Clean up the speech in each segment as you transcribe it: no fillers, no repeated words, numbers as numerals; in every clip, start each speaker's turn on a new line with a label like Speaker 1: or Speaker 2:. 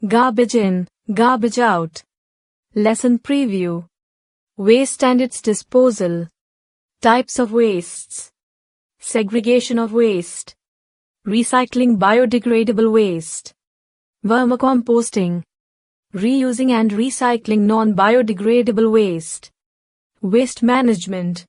Speaker 1: Garbage in, garbage out. Lesson preview. Waste and its disposal. Types of wastes. Segregation of waste. Recycling biodegradable waste. Verma composting. Reusing and recycling non-biodegradable waste. Waste management.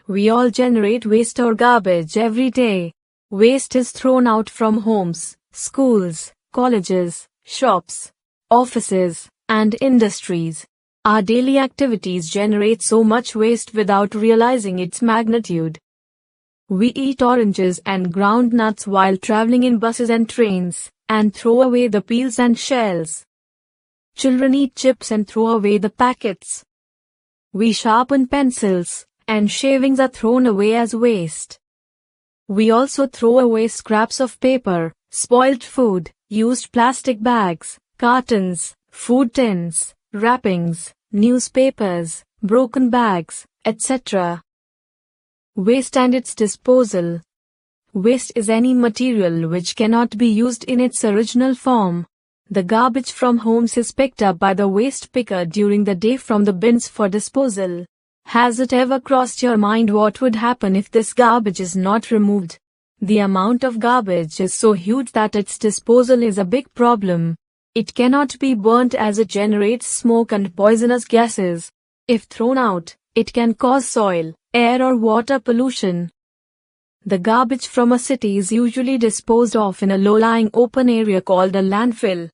Speaker 1: We all generate waste or garbage every day. Waste is thrown out from homes, schools, colleges, shops, offices, and industries. Our daily activities generate so much waste without realizing its magnitude. We eat oranges and ground nuts while traveling in buses and trains, and throw away the peels and shells. Children eat chips and throw away the packets. We sharpen pencils, and shavings are thrown away as waste. We also throw away scraps of paper, spoiled food, used plastic bags, cartons, food tins, wrappings, newspapers, broken bags, etc. Waste and its disposal. Waste is any material which cannot be used in its original form. The garbage from homes is picked up by the waste picker during the day from the bins for disposal. Has it ever crossed your mind what would happen if this garbage is not removed? The amount of garbage is so huge that its disposal is a big problem. It cannot be burnt as it generates smoke and poisonous gases. If thrown out, it can cause soil, air or water pollution. The garbage from a city is usually disposed of in a low-lying open area called a landfill.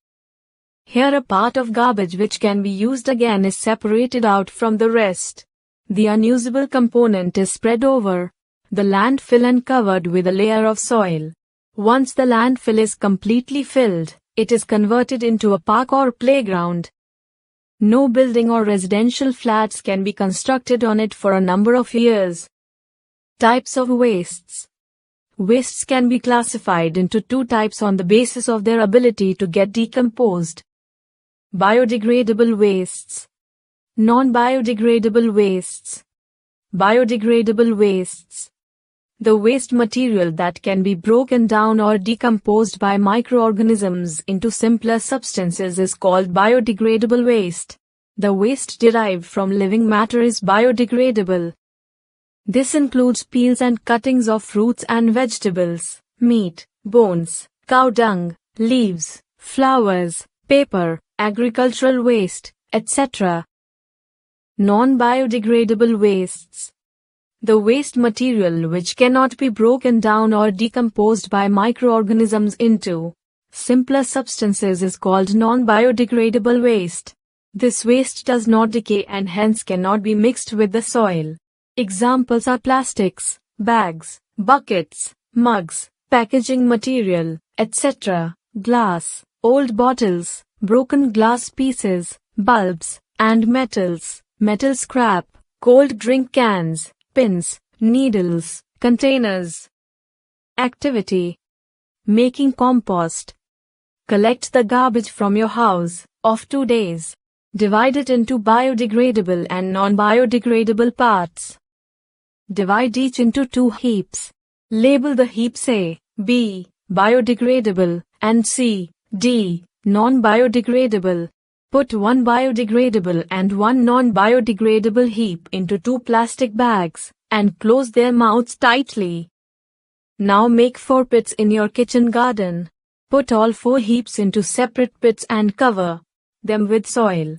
Speaker 1: Here a part of garbage which can be used again is separated out from the rest. The unusable component is spread over the landfill and covered with a layer of soil. Once the landfill is completely filled, it is converted into a park or playground. No building or residential flats can be constructed on it for a number of years. Types of wastes. Wastes can be classified into two types on the basis of their ability to get decomposed. Biodegradable wastes. Non-biodegradable wastes. Biodegradable wastes. The waste material that can be broken down or decomposed by microorganisms into simpler substances is called biodegradable waste. The waste derived from living matter is biodegradable. This includes peels and cuttings of fruits and vegetables, meat, bones, cow dung, leaves, flowers, paper, agricultural waste, etc. Non-biodegradable wastes. The waste material which cannot be broken down or decomposed by microorganisms into simpler substances is called non-biodegradable waste. This waste does not decay and hence cannot be mixed with the soil. Examples are plastics, bags, buckets, mugs, packaging material, etc., glass, old bottles, broken glass pieces, bulbs, and metals, metal scrap, cold drink cans, pins, needles, containers. Activity. Making compost. Collect the garbage from your house of 2 days. Divide it into biodegradable and non-biodegradable parts. Divide each into 2 heaps. Label the heaps A, B, biodegradable, and C, D, non-biodegradable. Put 1 biodegradable and 1 non-biodegradable heap into 2 plastic bags, and close their mouths tightly. Now make 4 pits in your kitchen garden. Put all 4 heaps into separate pits and cover them with soil.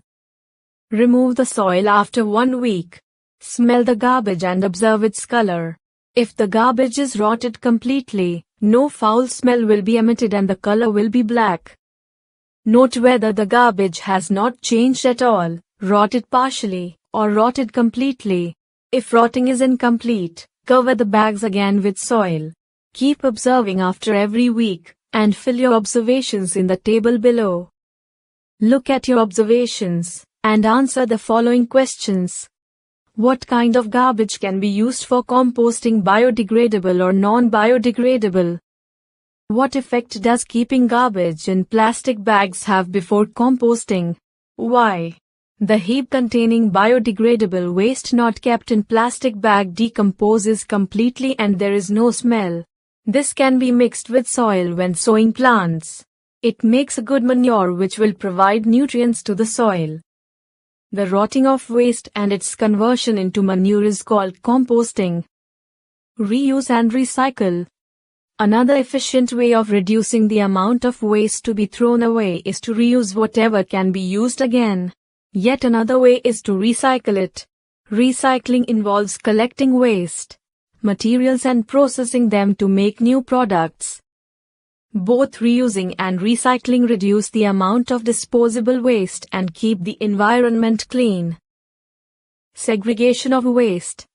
Speaker 1: Remove the soil after 1 week. Smell the garbage and observe its color. If the garbage is rotted completely, no foul smell will be emitted and the color will be black. Note whether the garbage has not changed at all, rotted partially, or rotted completely. If rotting is incomplete, cover the bags again with soil. Keep observing after every week, and fill your observations in the table below. Look at your observations, and answer the following questions. What kind of garbage can be used for composting, biodegradable or non-biodegradable? What effect does keeping garbage in plastic bags have before composting? Why? The heap containing biodegradable waste not kept in plastic bag decomposes completely and there is no smell. This can be mixed with soil when sowing plants. It makes a good manure which will provide nutrients to the soil. The rotting of waste and its conversion into manure is called composting. Reuse and recycle. Another efficient way of reducing the amount of waste to be thrown away is to reuse whatever can be used again. Yet another way is to recycle it. Recycling involves collecting waste materials and processing them to make new products. Both reusing and recycling reduce the amount of disposable waste and keep the environment clean. Segregation of waste.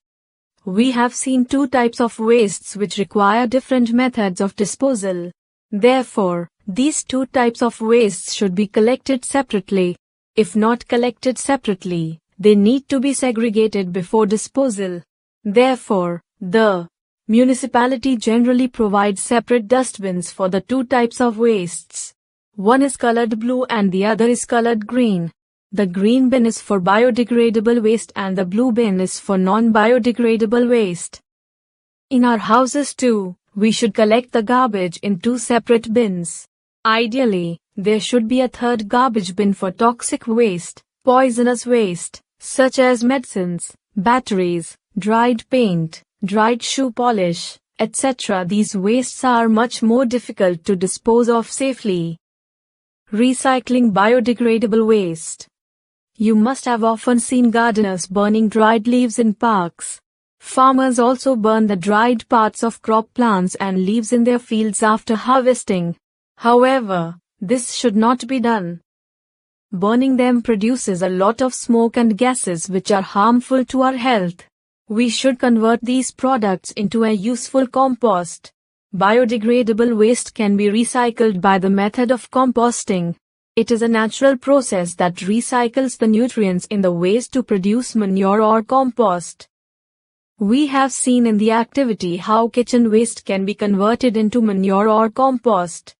Speaker 1: We have seen two types of wastes which require different methods of disposal. Therefore, these two types of wastes should be collected separately. If not collected separately, they need to be segregated before disposal. Therefore, the municipality generally provides separate dustbins for the two types of wastes. One is colored blue and the other is colored green. The green bin is for biodegradable waste and the blue bin is for non-biodegradable waste. In our houses too, we should collect the garbage in two separate bins. Ideally, there should be a third garbage bin for toxic waste, poisonous waste, such as medicines, batteries, dried paint, dried shoe polish, etc. These wastes are much more difficult to dispose of safely. Recycling biodegradable waste. You must have often seen gardeners burning dried leaves in parks. Farmers also burn the dried parts of crop plants and leaves in their fields after harvesting. However, this should not be done. Burning them produces a lot of smoke and gases which are harmful to our health. We should convert these products into a useful compost. Biodegradable waste can be recycled by the method of composting. It is a natural process that recycles the nutrients in the waste to produce manure or compost. We have seen in the activity how kitchen waste can be converted into manure or compost.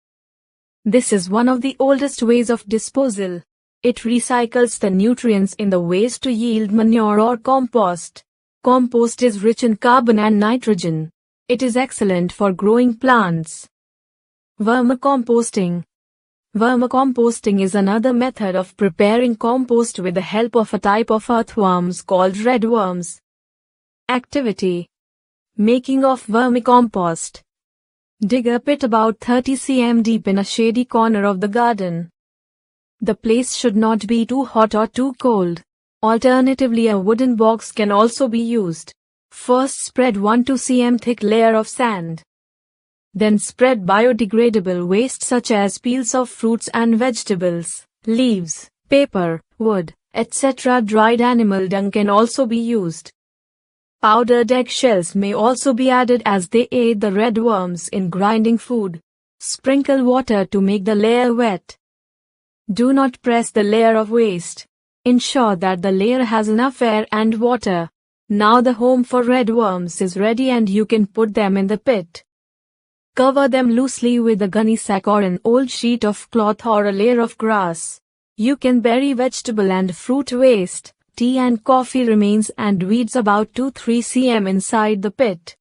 Speaker 1: This is one of the oldest ways of disposal. It recycles the nutrients in the waste to yield manure or compost. Compost is rich in carbon and nitrogen. It is excellent for growing plants. Verma composting. Verma composting is another method of preparing compost with the help of a type of earthworms called redworms. Activity. Making of vermicompost. Dig a pit about 30 cm deep in a shady corner of the garden. The place should not be too hot or too cold. Alternatively, a wooden box can also be used. First spread 1 to 2 cm thick layer of sand. Then spread biodegradable waste such as peels of fruits and vegetables, leaves, paper, wood, etc. Dried animal dung can also be used. Powdered eggshells may also be added as they aid the redworms in grinding food. Sprinkle water to make the layer wet. Do not press the layer of waste. Ensure that the layer has enough air and water. Now the home for redworms is ready and you can put them in the pit. Cover them loosely with a gunny sack or an old sheet of cloth or a layer of grass. You can bury vegetable and fruit waste, tea and coffee remains and weeds about 2-3 cm inside the pit.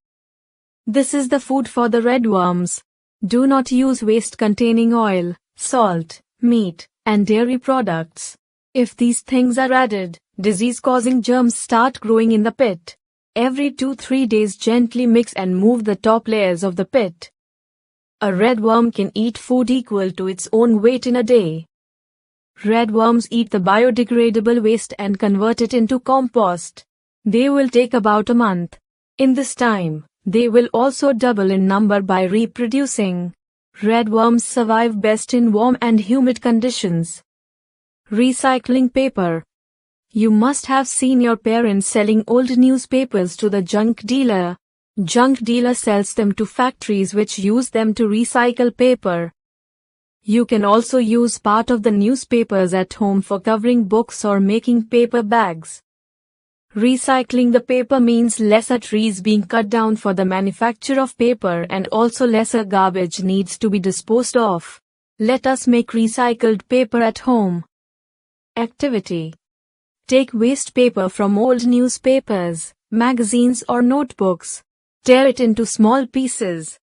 Speaker 1: This is the food for the redworms. Do not use waste containing oil, salt, meat, and dairy products. If these things are added, disease-causing germs start growing in the pit. Every 2-3 days gently mix and move the top layers of the pit. A redworm can eat food equal to its own weight in a day. Redworms eat the biodegradable waste and convert it into compost. They will take about a month. In this time, they will also double in number by reproducing. Redworms survive best in warm and humid conditions. Recycling paper. You must have seen your parents selling old newspapers to the junk dealer. Junk dealer sells them to factories which use them to recycle paper. You can also use part of the newspapers at home for covering books or making paper bags. Recycling the paper means lesser trees being cut down for the manufacture of paper and also lesser garbage needs to be disposed of. Let us make recycled paper at home. Activity. Take waste paper from old newspapers, magazines or notebooks. Tear it into small pieces.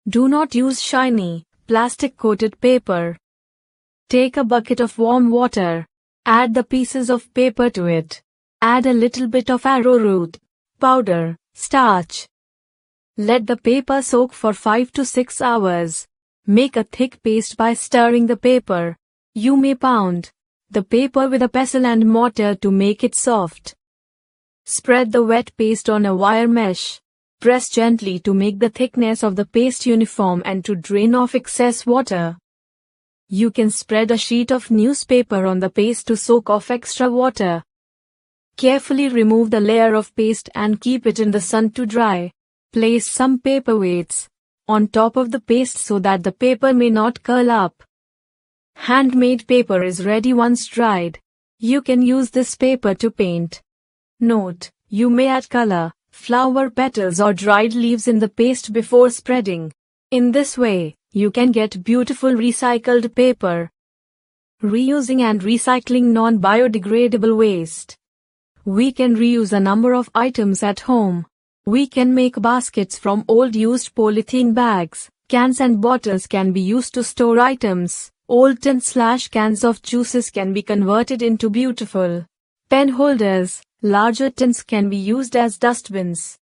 Speaker 1: Do not use shiny, plastic-coated paper. Take a bucket of warm water. Add the pieces of paper to it. Add a little bit of arrowroot powder, starch. Let the paper soak for 5 to 6 hours. Make a thick paste by stirring the paper. You may pound the paper with a pestle and mortar to make it soft. Spread the wet paste on a wire mesh. Press gently to make the thickness of the paste uniform and to drain off excess water. You can spread a sheet of newspaper on the paste to soak off extra water. Carefully remove the layer of paste and keep it in the sun to dry. Place some paper weights on top of the paste so that the paper may not curl up. Handmade paper is ready once dried. You can use this paper to paint. Note: you may add color, flower petals or dried leaves in the paste before spreading. In this way, you can get beautiful recycled paper. Reusing and recycling non-biodegradable waste. We can reuse a number of items at home. We can make baskets from old used polythene bags. Cans and bottles can be used to store items. Old tins/cans of juices can be converted into beautiful pen holders. Larger tins can be used as dustbins.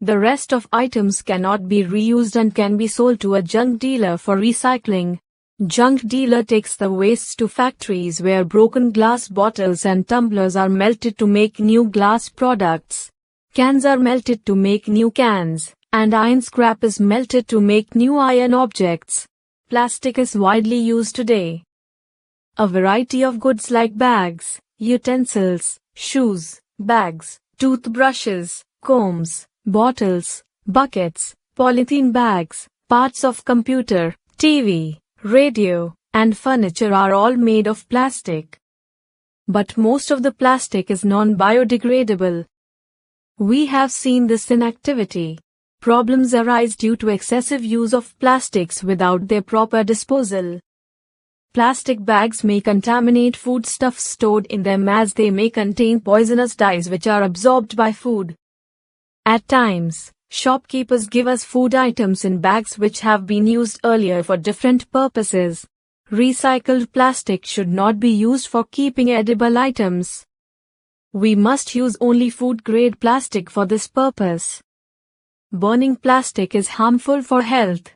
Speaker 1: The rest of items cannot be reused and can be sold to a junk dealer for recycling. Junk dealer takes the wastes to factories where broken glass bottles and tumblers are melted to make new glass products. Cans are melted to make new cans, and iron scrap is melted to make new iron objects. Plastic is widely used today. A variety of goods like bags, utensils, shoes, bags, toothbrushes, combs, bottles, buckets, polythene bags, parts of computer, TV, radio, and furniture are all made of plastic. But most of the plastic is non-biodegradable. We have seen this in activity. Problems arise due to excessive use of plastics without their proper disposal. Plastic bags may contaminate foodstuffs stored in them as they may contain poisonous dyes which are absorbed by food. At times, shopkeepers give us food items in bags which have been used earlier for different purposes. Recycled plastic should not be used for keeping edible items. We must use only food-grade plastic for this purpose. Burning plastic is harmful for health.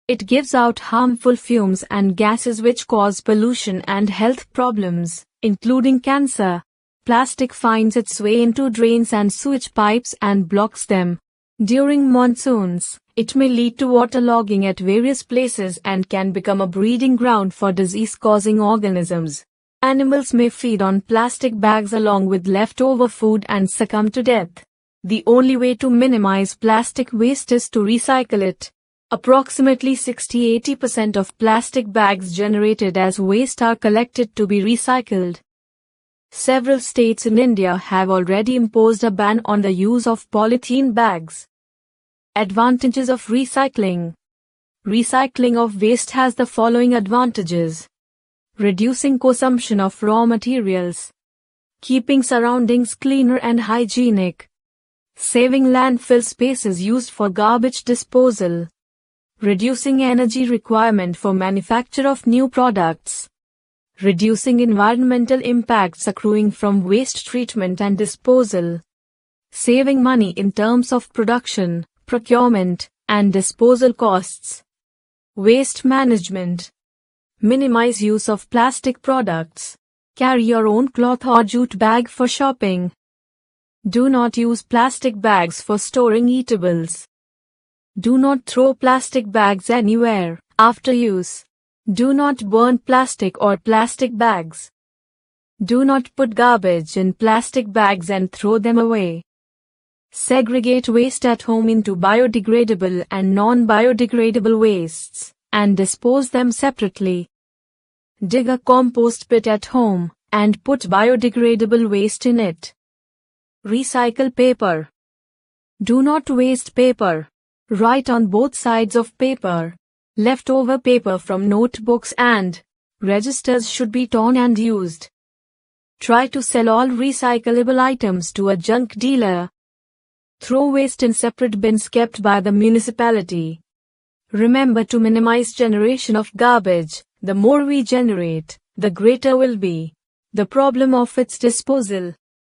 Speaker 1: It gives out harmful fumes and gases which cause pollution and health problems, including cancer. Plastic finds its way into drains and sewage pipes and blocks them. During monsoons, it may lead to waterlogging at various places and can become a breeding ground for disease-causing organisms. Animals may feed on plastic bags along with leftover food and succumb to death. The only way to minimize plastic waste is to recycle it. Approximately 60–80% of plastic bags generated as waste are collected to be recycled. Several states in India have already imposed a ban on the use of polythene bags. Advantages of recycling. Recycling of waste has the following advantages: reducing consumption of raw materials, keeping surroundings cleaner and hygienic, saving landfill spaces used for garbage disposal, reducing energy requirement for manufacture of new products, reducing environmental impacts accruing from waste treatment and disposal, saving money in terms of production, procurement, and disposal costs. Waste management. Minimize use of plastic products. Carry your own cloth or jute bag for shopping. Do not use plastic bags for storing eatables. Do not throw plastic bags anywhere after use. Do not burn plastic or plastic bags. Do not put garbage in plastic bags and throw them away. Segregate waste at home into biodegradable and non-biodegradable wastes, and dispose them separately. Dig a compost pit at home, and put biodegradable waste in it. Recycle paper. Do not waste paper. Write on both sides of paper. Leftover paper from notebooks and registers should be torn and used. Try to sell all recyclable items to a junk dealer. Throw waste in separate bins kept by the municipality. Remember to minimize generation of garbage The more we generate, the greater will be the problem of its disposal.